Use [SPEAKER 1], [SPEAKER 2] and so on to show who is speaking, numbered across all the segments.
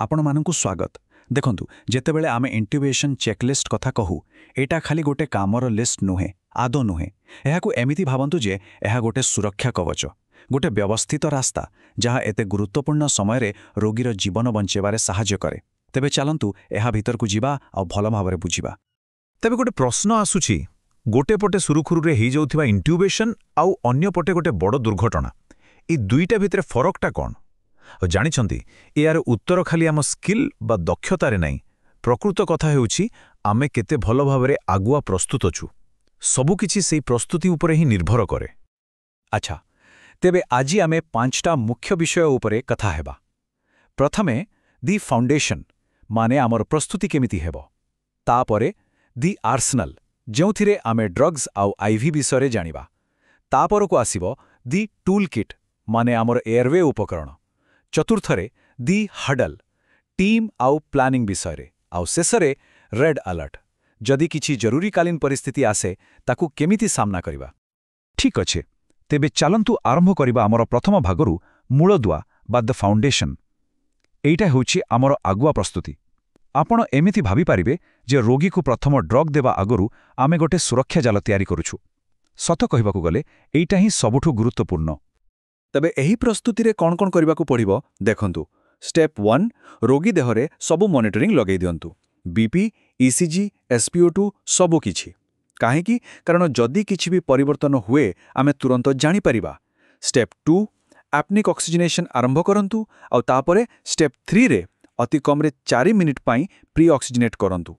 [SPEAKER 1] ଆପଣମାନଙ୍କୁ ସ୍ୱାଗତ। ଦେଖନ୍ତୁ, ଯେତେବେଳେ ଆମେ ଇଣ୍ଟ୍ୟୁବେସନ୍ ଚେକଲିଷ୍ଟ କଥା କହୁ, ଏଇଟା ଖାଲି ଗୋଟେ କାମର ଲିଷ୍ଟ ନୁହେଁ, ଆଦୌ ନୁହେଁ। ଏହାକୁ ଏମିତି ଭାବନ୍ତୁ ଯେ ଏହା ଗୋଟେ ସୁରକ୍ଷା କବଚ, ଗୋଟେ ବ୍ୟବସ୍ଥିତ ରାସ୍ତା, ଯାହା ଏତେ ଗୁରୁତ୍ୱପୂର୍ଣ୍ଣ ସମୟରେ ରୋଗୀର ଜୀବନ ବଞ୍ଚାଇବାରେ ସାହାଯ୍ୟ କରେ। ତେବେ ଚାଲନ୍ତୁ ଏହା ଭିତରକୁ ଯିବା ଆଉ ଭଲ ଭାବରେ ବୁଝିବା।
[SPEAKER 2] ତେବେ ଗୋଟେ ପ୍ରଶ୍ନ ଆସୁଛି, ଗୋଟେ ପଟେ ସୁରୁଖୁରୁରେ ହେଇଯାଉଥିବା ଇଣ୍ଟ୍ୟୁବେସନ୍ ଆଉ ଅନ୍ୟ ପଟେ ଗୋଟେ ବଡ଼ ଦୁର୍ଘଟଣା, এই ଦୁଇଟା ଭିତରେ ଫରକଟା କ'ଣ? ଜାଣିଛନ୍ତି, ଏହାର ଉତ୍ତର ଖାଲି ଆମ ସ୍କିଲ୍ ବା ଦକ୍ଷତାରେ ନାହିଁ। ପ୍ରକୃତ କଥା ହେଉଛି ଆମେ କେତେ ଭଲ ଭାବରେ ଆଗୁଆ ପ୍ରସ୍ତୁତ ଅଛୁ। ସବୁକିଛି ସେହି ପ୍ରସ୍ତୁତି ଉପରେ ହିଁ ନିର୍ଭର କରେ।
[SPEAKER 1] ଆଚ୍ଛା, ତେବେ ଆଜି ଆମେ 5ଟା ମୁଖ୍ୟ ବିଷୟ ଉପରେ କଥା ହେବା। ପ୍ରଥମେ ଦି ଫାଉଣ୍ଡେସନ୍, ମାନେ ଆମର ପ୍ରସ୍ତୁତି କେମିତି ହେବ। ତାପରେ ଦି ଆର୍ସନାଲ, ଯେଉଁଥିରେ ଆମେ ଡ୍ରଗ୍ସ ଆଉ ଆଇଭି ବିଷୟରେ ଜାଣିବା। ତାପରକୁ ଆସିବ ଦି ଟୁଲ୍ କିଟ୍, ମାନେ ଆମର ଏୟାରୱେ ଉପକରଣ। ଚତୁର୍ଥରେ ଦି ହଡଲ୍, ଟିମ୍ ଆଉ ପ୍ଲାନିଂ ବିଷୟରେ। ଆଉ ଶେଷରେ ରେଡ୍ ଆଲର୍ଟ, ଯଦି କିଛି ଜରୁରୀକାଳୀନ ପରିସ୍ଥିତି ଆସେ ତାକୁ କେମିତି ସାମ୍ନା କରିବା।
[SPEAKER 2] ଠିକ୍ ଅଛି, ତେବେ ଚାଲନ୍ତୁ ଆରମ୍ଭ କରିବା ଆମର ପ୍ରଥମ ଭାଗରୁ, ମୂଳଦୁଆ ବା ଦ ଫାଉଣ୍ଡେସନ୍। ଏଇଟା ହେଉଛି ଆମର ଆଗୁଆ ପ୍ରସ୍ତୁତି। ଆପଣ ଏମିତି ଭାବିପାରିବେ ଯେ ରୋଗୀକୁ ପ୍ରଥମ ଡ୍ରଗ୍ ଦେବା ଆଗରୁ ଆମେ ଗୋଟେ ସୁରକ୍ଷା ଜାଲ ତିଆରି କରୁଛୁ। ସତ କହିବାକୁ ଗଲେ ଏଇଟା ହିଁ ସବୁଠୁ ଗୁରୁତ୍ୱପୂର୍ଣ୍ଣ।
[SPEAKER 1] ତେବେ ଏହି ପ୍ରସ୍ତୁତିରେ କ'ଣ କ'ଣ କରିବାକୁ ପଡ଼ିବ ଦେଖନ୍ତୁ। ଷ୍ଟେପ୍ 1, ରୋଗୀ ଦେହରେ ସବୁ ମନିଟରିଂ ଲଗାଇ ଦିଅନ୍ତୁ। ବିପି, ଇସିଜି, SpO2 ସବୁ କିଛି। କାହିଁକି? କାରଣ ଯଦି କିଛି ବି ପରିବର୍ତ୍ତନ ହୁଏ ଆମେ ତୁରନ୍ତ ଜାଣିପାରିବା। ଷ୍ଟେପ୍ 2, ଆପ୍ନିକ୍ ଅକ୍ସିଜେନେସନ୍ ଆରମ୍ଭ କରନ୍ତୁ। ଆଉ ତାପରେ ଷ୍ଟେପ୍ 3ରେ ଅତି କମ୍ରେ 4 ମିନିଟ୍ ପାଇଁ ପ୍ରି ଅକ୍ସିଜେନେଟ୍ କରନ୍ତୁ।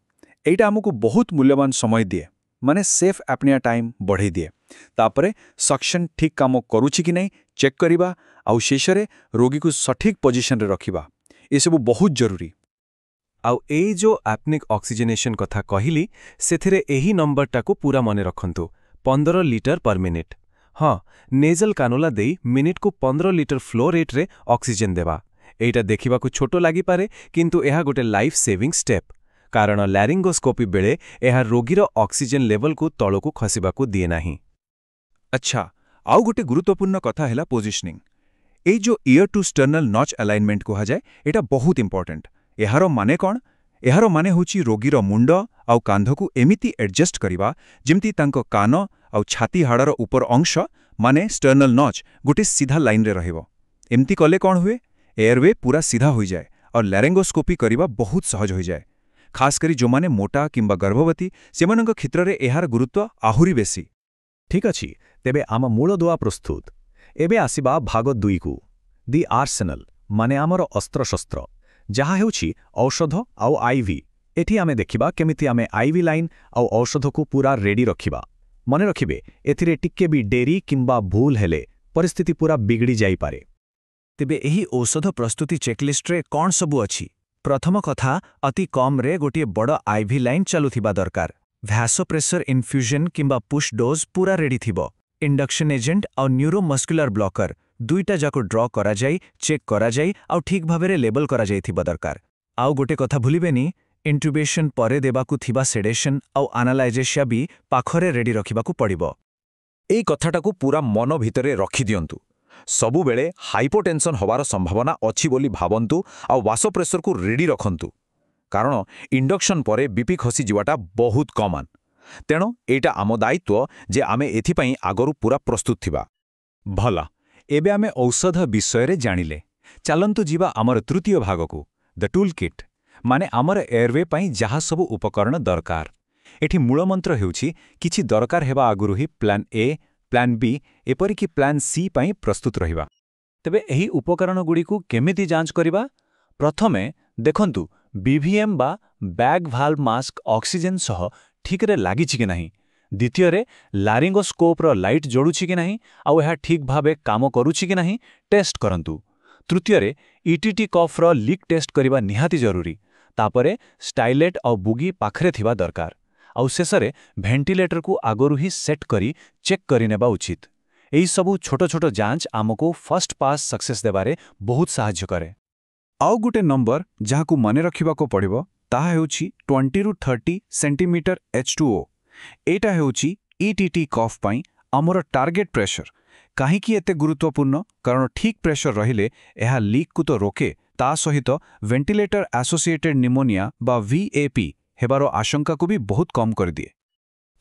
[SPEAKER 1] ଏଇଟା ଆମକୁ ବହୁତ ମୂଲ୍ୟବାନ ସମୟ ଦିଏ, ମାନେ ସେଫ୍ ଆପ୍ନିଆ ଟାଇମ୍ ବଢ଼େଇ ଦିଏ। ତାପରେ ସକ୍ସନ୍ ଠିକ୍ କାମ କରୁଛି କି ନାହିଁ ଚେକ୍ କରିବା, ଆଉ ଶେଷରେ ରୋଗୀକୁ ସଠିକ୍ ପୋଜିସନରେ ରଖିବା। ଏସବୁ ବହୁତ ଜରୁରୀ।
[SPEAKER 3] ଆଉ ଏଇ ଯୋ ଆପ୍ନିକ୍ ଅକ୍ସିଜେନେସନ୍ କଥା କହିଲି, ସେଥିରେ ଏହି ନମ୍ବରଟାକୁ ପୁରା ମନେ ରଖନ୍ତୁ, 15 ଲିଟର ପର ମିନିଟ୍। ହଁ, ନେଜଲ୍ କାନୁଲା ଦେଇ ମିନିଟ୍କୁ 15 ଲିଟର ଫ୍ଲୋ ରେଟ୍ରେ ଅକ୍ସିଜେନ୍ ଦେବା। ଏଇଟା ଦେଖିବାକୁ ଛୋଟ ଲାଗିପାରେ, କିନ୍ତୁ ଏହା ଗୋଟେ ଲାଇଫ୍ ସେଭିଂ ଷ୍ଟେପ୍। କାରଣ ଲ୍ୟାରିଙ୍ଗୋସ୍କୋପି ବେଳେ ଏହା ରୋଗୀର ଅକ୍ସିଜେନ୍ ଲେଭଲକୁ ତଳକୁ ଖସିବାକୁ ଦିଏ ନାହିଁ।
[SPEAKER 2] ଆଚ୍ଛା, ଆଉ ଗୋଟେ ଗୁରୁତ୍ୱପୂର୍ଣ୍ଣ କଥା ହେଲା ପୋଜିସନିଂ। ଏଇ ଯୋ ଇୟର୍ ଟୁ ଷ୍ଟର୍ନାଲ ନଚ୍ ଆଲାଇନମେଣ୍ଟ କୁହାଯାଏ, ଏଇଟା ବହୁତ ଇମ୍ପର୍ଟାଣ୍ଟ। ଏହାର ମାନେ କ'ଣ? ଏହାର ମାନେ ହେଉଛି ରୋଗୀର ମୁଣ୍ଡ ଆଉ କାନ୍ଧକୁ ଏମିତି ଆଡଜଷ୍ଟ କରିବା ଯେମିତି ତାଙ୍କ କାନ ଆଉ ଛାତି ହାଡ଼ର ଉପର ଅଂଶ, ମାନେ ଷ୍ଟର୍ନାଲ ନଚ୍, ଗୋଟେ ସିଧା ଲାଇନରେ ରହିବ। ଏମିତି କଲେ କ'ଣ ହୁଏ? ଏୟାରୱେ ପୁରା ସିଧା ହୋଇଯାଏ ଆଉ ଲ୍ୟାରିଙ୍ଗୋସ୍କୋପି କରିବା ବହୁତ ସହଜ ହୋଇଯାଏ। ଖାସ୍ କରି ଯେଉଁମାନେ ମୋଟା କିମ୍ବା ଗର୍ଭବତୀ, ସେମାନଙ୍କ କ୍ଷେତ୍ରରେ ଏହାର ଗୁରୁତ୍ୱ ଆହୁରି ବେଶୀ।
[SPEAKER 3] ଠିକ୍ ଅଛି, ତେବେ ଆମ ମୂଳଦୁଆ ପ୍ରସ୍ତୁତ। ଏବେ ଆସିବା ଭାଗ 2କୁ, ଦି ଆର୍ସେନାଲ, ମାନେ ଆମର ଅସ୍ତ୍ରଶସ୍ତ୍ର, ଯାହା ହେଉଛି ଔଷଧ ଆଉ ଆଇଭି। ଏଠି ଆମେ ଦେଖିବା କେମିତି ଆମେ ଆଇଭି ଲାଇନ୍ ଆଉ ଔଷଧକୁ ପୁରା ରେଡି ରଖିବା। ମନେ ରଖିବେ, ଏଥିରେ ଟିକେ ବି ଡେରି କିମ୍ବା ଭୁଲ ହେଲେ ପରିସ୍ଥିତି ପୁରା ବିଗିଡ଼ି ଯାଇପାରେ।
[SPEAKER 1] ତେବେ ଏହି ଔଷଧ ପ୍ରସ୍ତୁତି ଚେକଲିଷ୍ଟରେ କ'ଣ ସବୁ ଅଛି? ପ୍ରଥମ କଥା, ଅତି କମ୍ରେ ଗୋଟିଏ ବଡ଼ ଆଇଭି ଲାଇନ୍ ଚାଲୁଥିବା ଦରକାର। ଭ୍ୟାସୋପ୍ରେସର ଇନଫ୍ୟୁଜନ୍ କିମ୍ବା ପୁsh ଡୋଜ୍ ପୁରା ରେଡି ଥିବ। ଇଣ୍ଡକ୍ସନ୍ ଏଜେଣ୍ଟ ଆଉ ନ୍ୟୁରୋମସ୍କୁଲାର ବ୍ଲକର, ଦୁଇଟା ଯାକ ଡ୍ର କରାଯାଇ, ଚେକ୍ କରାଯାଇ ଆଉ ଠିକ୍ ଭାବରେ ଲେବଲ୍ କରାଯାଇଥିବା ଦରକାର। ଆଉ ଗୋଟେ କଥା ଭୁଲିବେନି, ଇଣ୍ଟ୍ୟୁବେସନ୍ ପରେ ଦେବାକୁ ଥିବା ସେଡେସନ୍ ଆଉ ଆନାଲାଇଜେସିଆ ବି ପାଖରେ ରେଡି ରଖିବାକୁ ପଡ଼ିବ।
[SPEAKER 2] ଏଇ କଥାଟାକୁ ପୁରା ମନ ଭିତରେ ରଖିଦିଅନ୍ତୁ। ସବୁବେଳେ ହାଇପୋଟେନସନ୍ ହେବାର ସମ୍ଭାବନା ଅଛି ବୋଲି ଭାବନ୍ତୁ ଆଉ ଭାସୋପ୍ରେସରକୁ ରେଡି ରଖନ୍ତୁ। କାରଣ ଇଣ୍ଡକ୍ସନ୍ ପରେ ବିପି ଖସିଯିବାଟା ବହୁତ କମନ୍। ତେଣୁ ଏଇଟା ଆମ ଦାୟିତ୍ୱ ଯେ ଆମେ ଏଥିପାଇଁ ଆଗରୁ ପୁରା ପ୍ରସ୍ତୁତ ଥିବା।
[SPEAKER 1] ଭଲ, ଏବେ ଆମେ ଔଷଧ ବିଷୟରେ ଜାଣିଲେ। ଚାଲନ୍ତୁ ଯିବା ଆମର ତୃତୀୟ ଭାଗକୁ, ଦ ଟୁଲ୍ କିଟ୍, ମାନେ ଆମର ଏୟାରୱେ ପାଇଁ ଯାହା ସବୁ ଉପକରଣ ଦରକାର। ଏଠି ମୂଳମନ୍ତ୍ର ହେଉଛି କିଛି ଦରକାର ହେବା ଆଗରୁ ହିଁ ପ୍ଲାନ୍ ଏ, ପ୍ଲାନ୍ ବି, ଏପରିକି ପ୍ଲାନ୍ ସି ପାଇଁ ପ୍ରସ୍ତୁତ ରହିବା। ତେବେ ଏହି ଉପକରଣଗୁଡ଼ିକୁ କେମିତି ଯାଞ୍ଚ କରିବା? ପ୍ରଥମେ ଦେଖନ୍ତୁ BVM ବା ବ୍ୟାଗ୍ ଭାଲ୍ଭ ମାସ୍କ ଅକ୍ସିଜେନ୍ ସହ ଠିକ୍ରେ ଲାଗିଛି କି ନାହିଁ। ଦ୍ୱିତୀୟରେ, ଲାରିଙ୍ଗୋସ୍କୋପର ଲାଇଟ୍ ଜଳୁଛି କି ନାହିଁ ଆଉ ଏହା ଠିକ୍ ଭାବେ କାମ କରୁଛି କି ନାହିଁ ଟେଷ୍ଟ କରନ୍ତୁ। ତୃତୀୟରେ, ଇଟିଟି କଫ୍ର ଲିକ୍ ଟେଷ୍ଟ କରିବା ନିହାତି ଜରୁରୀ। ତାପରେ ଷ୍ଟାଇଲେଟ୍ ଆଉ ବୁଗି ପାଖରେ ଥିବା ଦରକାର। ଆଉ ଶେଷରେ ଭେଣ୍ଟିଲେଟରକୁ ଆଗରୁ ହିଁ ସେଟ୍ କରି ଚେକ୍ କରିନେବା ଉଚିତ। ଏହି ସବୁ ଛୋଟ ଛୋଟ ଯାଞ୍ଚ ଆମକୁ ଫର୍ଷ୍ଟ ପାସ୍ ସକ୍ସେସ୍ ଦେବାରେ ବହୁତ ସାହାଯ୍ୟ କରେ। ଆଉ ଗୋଟେ ନମ୍ବର ଯାହାକୁ ମନେ ରଖିବାକୁ ପଡ଼ିବ, ତାହା ହେଉଛି 20ରୁ 30 ସେଣ୍ଟିମିଟର H2O। ଏଇଟା ହେଉଛି ଇଟିଟି କଫ୍ ପାଇଁ ଆମର ଟାର୍ଗେଟ୍ ପ୍ରେସର। କାହିଁକି ଏତେ ଗୁରୁତ୍ୱପୂର୍ଣ୍ଣ? କାରଣ ଠିକ୍ ପ୍ରେସର ରହିଲେ ଏହା ଲିକ୍କୁ ତ ରୋକେ,
[SPEAKER 2] ତା ସହିତ ଭେଣ୍ଟିଲେଟର ଆସୋସିଏଟେଡ୍ ନିମୋନିଆ ବା VAP ହେବାର ଆଶଙ୍କାକୁ ବି ବହୁତ କମ୍ କରିଦିଏ।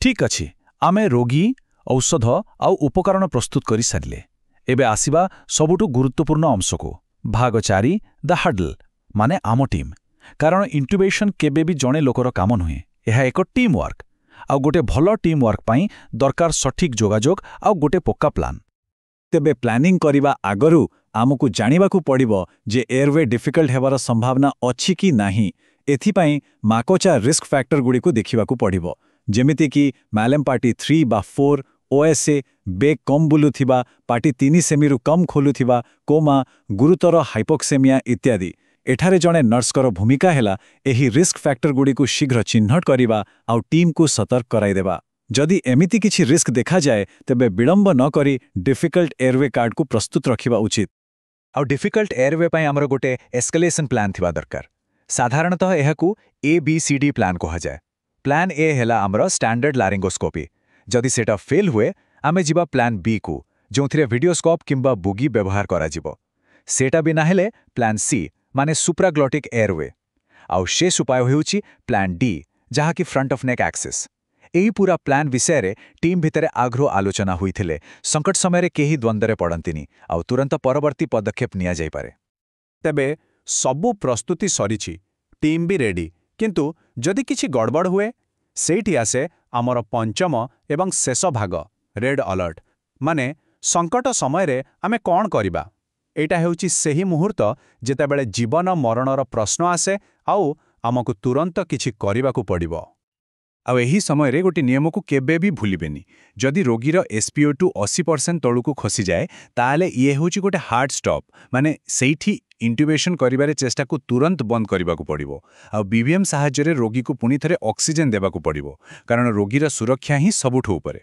[SPEAKER 1] ଠିକ୍ ଅଛି, ଆମେ ରୋଗୀ, ଔଷଧ ଆଉ ଉପକରଣ ପ୍ରସ୍ତୁତ କରିସାରିଲେ। ଏବେ ଆସିବା ସବୁଠୁ ଗୁରୁତ୍ୱପୂର୍ଣ୍ଣ ଅଂଶକୁ, ଭାଗ 4 ଦ ହଡଲ୍, ମାନେ ଆମ ଟିମ୍। କାରଣ ଇଣ୍ଟୁବେସନ୍ କେବେ ବି ଜଣେ ଲୋକର କାମ ନୁହେଁ, ଏହା ଏକ ଟିମ୍ ୱାର୍କ। ଆଉ ଗୋଟେ ଭଲ ଟିମ୍ ୱାର୍କ ପାଇଁ ଦରକାର ସଠିକ୍ ଯୋଗାଯୋଗ ଆଉ ଗୋଟେ ପକ୍କା ପ୍ଲାନ୍। ତେବେ ପ୍ଲାନିଂ କରିବା ଆଗରୁ ଆମକୁ ଜାଣିବାକୁ ପଡ଼ିବ ଯେ ଏୟାରୱେ ଡିଫିକଲ୍ଟ ହେବାର ସମ୍ଭାବନା ଅଛି କି ନାହିଁ। ଏଥିପାଇଁ ମାକୋଚା ରିସ୍କ ଫ୍ୟାକ୍ଟରଗୁଡ଼ିକୁ ଦେଖିବାକୁ ପଡ଼ିବ, ଯେମିତିକି ମ୍ୟାଲେମ୍ ପାର୍ଟି 3 ବା 4, OSA, ବେଗ୍ କମ୍ ବୁଲୁଥିବା, ପାର୍ଟି 3 ସେମିରୁ କମ୍ ଖୋଲୁଥିବା, କୋମା, ଗୁରୁତର ହାଇପୋକ୍ସେମିଆ ଇତ୍ୟାଦି। ଏଠାରେ ଜଣେ ନର୍ସଙ୍କର ଭୂମିକା ହେଲା ଏହି ରିସ୍କ ଫ୍ୟାକ୍ଟରଗୁଡ଼ିକୁ ଶୀଘ୍ର ଚିହ୍ନଟ କରିବା ଆଉ ଟିମ୍କୁ ସତର୍କ କରାଇଦେବା। ଯଦି ଏମିତି କିଛି ରିସ୍କ ଦେଖାଯାଏ, ତେବେ ବିଳମ୍ବ ନ କରି ଡିଫିକଲ୍ଟ ଏୟାରୱେ କାର୍ଡକୁ ପ୍ରସ୍ତୁତ ରଖିବା ଉଚିତ। ଆଉ ଡିଫିକଲ୍ଟ ଏୟାରୱେ ପାଇଁ ଆମର ଗୋଟେ ଏସ୍କାଲେସନ୍ ପ୍ଲାନ୍ ଥିବା ଦରକାର। ସାଧାରଣତଃ ଏହାକୁ ABCD ପ୍ଲାନ୍ କୁହାଯାଏ। ପ୍ଲାନ୍ A ହେଲା ଆମର ଷ୍ଟାଣ୍ଡାର୍ଡ ଲାରିଙ୍ଗୋସ୍କୋପି। ଯଦି ସେଟା ଫେଲ୍ ହୁଏ, ଆମେ ଯିବା ପ୍ଲାନ୍ B କୁ, ଯେଉଁଥିରେ ଭିଡିଓସ୍କୋପ୍ କିମ୍ବା ବୁଗି ବ୍ୟବହାର କରାଯିବ। ସେଟା ବି ନା ହେଲେ ପ୍ଲାନ୍ C, ମାନେ ସୁପ୍ରାଗ୍ଲଟିକ୍ ଏୟାରୱେ। ଆଉ ଶେଷ ଉପାୟ ହେଉଛି ପ୍ଲାନ୍ D, ଯାହାକି ଫ୍ରଣ୍ଟ ଅଫ୍ ନେକ୍ ଆକ୍ସେସ୍। ଏହି ପୁରା ପ୍ଲାନ୍ ବିଷୟରେ ଟିମ୍ ଭିତରେ ଆଗ୍ରହ ଆଲୋଚନା ହୋଇଥିଲେ ସଙ୍କଟ ସମୟରେ କେହି ଦ୍ୱନ୍ଦ୍ୱରେ ପଡ଼ନ୍ତିନି ଆଉ ତୁରନ୍ତ ପରବର୍ତ୍ତୀ ପଦକ୍ଷେପ ନିଆଯାଇପାରେ।
[SPEAKER 2] ତେବେ ସବୁ ପ୍ରସ୍ତୁତି ସରିଛି, ଟିମ୍ ବି ରେଡି, କିନ୍ତୁ ଯଦି କିଛି ଗଡ଼ବଡ଼ ହୁଏ, ସେଇଠି ଆସେ ଆମର ପଞ୍ଚମ ଏବଂ ଶେଷ ଭାଗ, ରେଡ୍ ଆଲର୍ଟ। ମାନେ ସଙ୍କଟ ସମୟରେ ଆମେ କ'ଣ କରିବା? ଏଇଟା ହେଉଛି ସେହି ମୁହୂର୍ତ୍ତ ଯେତେବେଳେ ଜୀବନ ମରଣର ପ୍ରଶ୍ନ ଆସେ ଆଉ ଆମକୁ ତୁରନ୍ତ କିଛି କରିବାକୁ ପଡ଼ିବ। ଆଉ ଏହି ସମୟରେ ଗୋଟେ ନିୟମକୁ କେବେ ବି ଭୁଲିବେନି। ଯଦି ରୋଗୀର SpO2 80% ତଳକୁ ଖସିଯାଏ, ତାହେଲେ ଇଏ ହେଉଛି ଗୋଟେ ହାର୍ଡ ଷ୍ଟପ୍, ମାନେ ସେଇଠି ଇଣ୍ଟୁବେସନ୍ କରିବାରେ ଚେଷ୍ଟାକୁ ତୁରନ୍ତ ବନ୍ଦ କରିବାକୁ ପଡ଼ିବ। ଆଉ BVM ସାହାଯ୍ୟରେ ରୋଗୀକୁ ପୁଣି ଥରେ ଅକ୍ସିଜେନ ଦେବାକୁ ପଡ଼ିବ, କାରଣ ରୋଗୀର ସୁରକ୍ଷା ହିଁ ସବୁଠୁ ଉପରେ।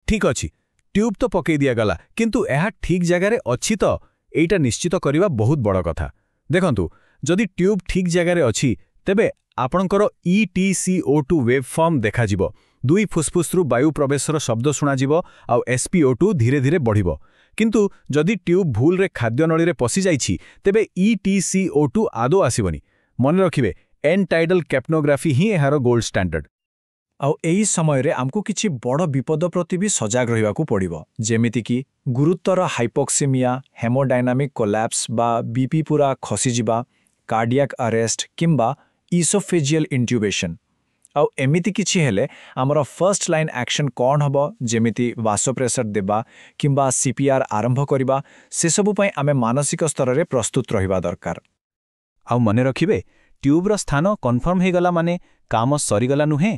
[SPEAKER 3] ଠିକ୍ ଅଛି, ଟ୍ୟୁବ୍ ତ ପକେଇ ଦିଆଗଲା, କିନ୍ତୁ ଏହା ଠିକ୍ ଜାଗାରେ ଅଛି ତ? ଏଇଟା ନିଶ୍ଚିତ କରିବା ବହୁତ ବଡ଼ କଥା। ଦେଖନ୍ତୁ, ଯଦି ଟ୍ୟୁବ୍ ଠିକ୍ ଜାଗାରେ ଅଛି, ତେବେ ଆପଣଙ୍କର EtCO2 ୱେଭଫର୍ମ ଦେଖାଯିବ। 2 ଫୁସ୍ଫୁସ୍ରୁ ବାୟୁ ପ୍ରବେଶର ଶବ୍ଦ ଶୁଣାଯିବ ଆଉ SpO2 ଧୀରେ ଧୀରେ ବଢ଼ିବ। କିନ୍ତୁ ଯଦି ଟ୍ୟୁବ୍ ଭୁଲରେ ଖାଦ୍ୟନଳୀରେ ପଶିଯାଇଛି, ତେବେ EtCO2 ଆଦୌ ଆସିବନି। ମନେ ରଖିବେ, ଏଣ୍ଡ ଟାଇଡଲ୍ କ୍ୟାପ୍ନୋଗ୍ରାଫି ହିଁ ଏହାର ଗୋଲ୍ଡ ଷ୍ଟାଣ୍ଡାର୍ଡ।
[SPEAKER 1] ଆଉ ଏହି ସମୟରେ ଆମକୁ କିଛି ବଡ଼ ବିପଦ ପ୍ରତି ବି ସଜାଗ ରହିବାକୁ ପଡ଼ିବ, ଯେମିତିକି ଗୁରୁତର ହାଇପୋକ୍ସିମିଆ, ହେମୋଡାଇନାମିକ୍ କୋଲାପ୍ସ ବା BP ପୁରା ଖସିଯିବା, କାର୍ଡିଆକ୍ ଆରେଷ୍ଟ କିମ୍ବା ଇସୋଫେଜିଆଲ୍ ଇଣ୍ଟ୍ୟୁବେସନ୍। ଆଉ ଏମିତି କିଛି ହେଲେ ଆମର ଫର୍ଷ୍ଟ ଲାଇନ୍ ଆକ୍ସନ୍ କ'ଣ ହେବ, ଯେମିତି ଭାସୋପ୍ରେସର ଦେବା କିମ୍ବା CPR ଆରମ୍ଭ କରିବା, ସେସବୁ ପାଇଁ ଆମେ ମାନସିକ ସ୍ତରରେ ପ୍ରସ୍ତୁତ ରହିବା ଦରକାର।
[SPEAKER 3] ଆଉ ମନେ ରଖିବେ, ଟ୍ୟୁବ୍ର ସ୍ଥାନ କନଫର୍ମ ହେଇଗଲା ମାନେ କାମ ସରିଗଲା ନୁହେଁ,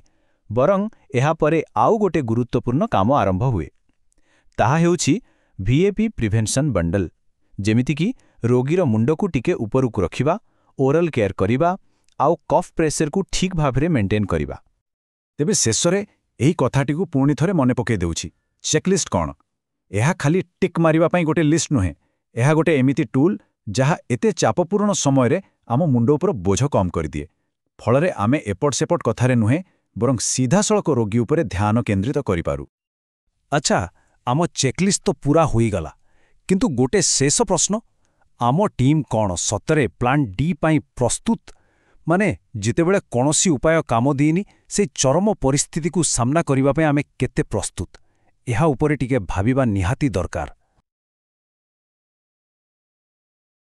[SPEAKER 3] ବରଂ ଏହାପରେ ଆଉ ଗୋଟେ ଗୁରୁତ୍ୱପୂର୍ଣ୍ଣ କାମ ଆରମ୍ଭ ହୁଏ। ତାହା ହେଉଛି VAP ପ୍ରିଭେନ୍ସନ୍ ବଣ୍ଡଲ, ଯେମିତିକି ରୋଗୀର ମୁଣ୍ଡକୁ ଟିକେ ଉପରକୁ ରଖିବା, ଓରାଲ୍ କେୟାର କରିବା ଆଉ କଫ୍ ପ୍ରେସରକୁ ଠିକ୍ ଭାବରେ ମେଣ୍ଟେନ୍ କରିବା।
[SPEAKER 1] ତେବେ ଶେଷରେ ଏହି କଥାଟିକୁ ପୁଣି ଥରେ ମନେ ପକାଇ ଦେଉଛି, ଚେକ୍ଲିଷ୍ଟ କ'ଣ? ଏହା ଖାଲି ଟିକ୍ ମାରିବା ପାଇଁ ଗୋଟେ ଲିଷ୍ଟ ନୁହେଁ, ଏହା ଗୋଟେ ଏମିତି ଟୁଲ୍ ଯାହା ଏତେ ଚାପପୂର୍ଣ୍ଣ ସମୟରେ ଆମ ମୁଣ୍ଡ ଉପର ବୋଝ କମ୍ କରିଦିଏ। ଫଳରେ ଆମେ ଏପଟ ସେପଟ କଥାରେ ନୁହେଁ, ବରଂ ସିଧାସଳଖ ରୋଗୀ ଉପରେ ଧ୍ୟାନ କେନ୍ଦ୍ରିତ କରିପାରୁ। ଆଚ୍ଛା, ଆମ ଚେକ୍ଲିଷ୍ଟ ତ ପୁରା ହୋଇଗଲା, କିନ୍ତୁ ଗୋଟେ ଶେଷ ପ୍ରଶ୍ନ, ଆମ ଟିମ୍ କ'ଣ ସତରେ ପ୍ଲାନ୍ D ପାଇଁ ପ୍ରସ୍ତୁତ? ମାନେ ଯେତେବେଳେ କୌଣସି ଉପାୟ କାମ ଦିଏନି, ସେହି ଚରମ ପରିସ୍ଥିତିକୁ ସାମ୍ନା କରିବା ପାଇଁ ଆମେ କେତେ ପ୍ରସ୍ତୁତ? ଏହା ଉପରେ ଟିକେ ଭାବିବା ନିହାତି ଦରକାର।